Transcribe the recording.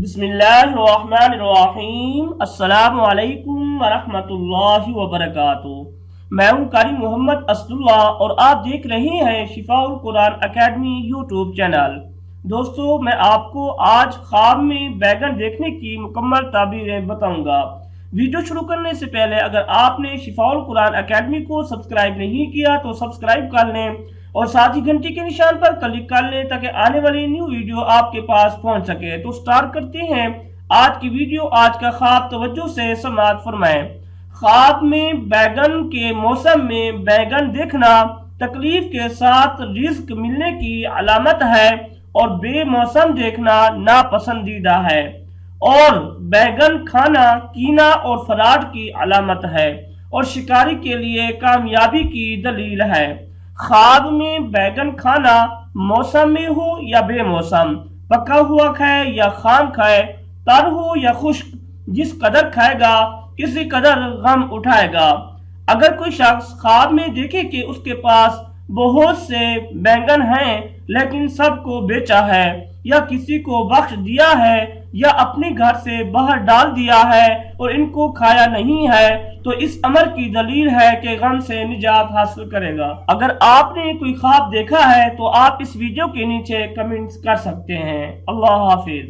بسم اللہ الرحمن الرحیم۔ السلام علیکم ورحمۃ اللہ وبرکاتہ۔ میں ہوں قاری محمد اسد اللہ اور آپ دیکھ رہے ہیں شفاء القرآن اکیڈمی یوٹیوب چینل۔ دوستو، میں آپ کو آج خواب میں بیگن دیکھنے کی مکمل تعبیریں بتاؤں گا۔ ویڈیو شروع کرنے سے پہلے اگر آپ نے شفاء القرآن اکیڈمی کو سبسکرائب نہیں کیا تو سبسکرائب کر لیں اور ساتھ ہی گھنٹی کے نشان پر کلک کر لیں تاکہ آنے والی نیو ویڈیو آپ کے پاس پہنچ سکے۔ تو سٹارٹ کرتے ہیں آج کی ویڈیو۔ آج کا خواب توجہ سے سماعت فرمائیں۔ خواب میں بیگن کے موسم میں بیگن دیکھنا تکلیف کے ساتھ رزق ملنے کی علامت ہے اور بے موسم دیکھنا ناپسندیدہ ہے، اور بیگن کھانا کینہ اور فراڈ کی علامت ہے اور شکاری کے لیے کامیابی کی دلیل ہے۔ خواب میں بیگن کھانا موسم میں ہو یا بے موسم، پکا ہوا کھائے یا خام کھائے، تر ہو یا خشک، جس قدر کھائے گا کسی قدر غم اٹھائے گا۔ اگر کوئی شخص خواب میں دیکھے کہ اس کے پاس بہت سے بیگن ہیں لیکن سب کو بیچا ہے یا کسی کو بخش دیا ہے یا اپنے گھر سے باہر ڈال دیا ہے اور ان کو کھایا نہیں ہے، تو اس امر کی دلیل ہے کہ غم سے نجات حاصل کرے گا۔ اگر آپ نے کوئی خواب دیکھا ہے تو آپ اس ویڈیو کے نیچے کمنٹس کر سکتے ہیں۔ اللہ حافظ۔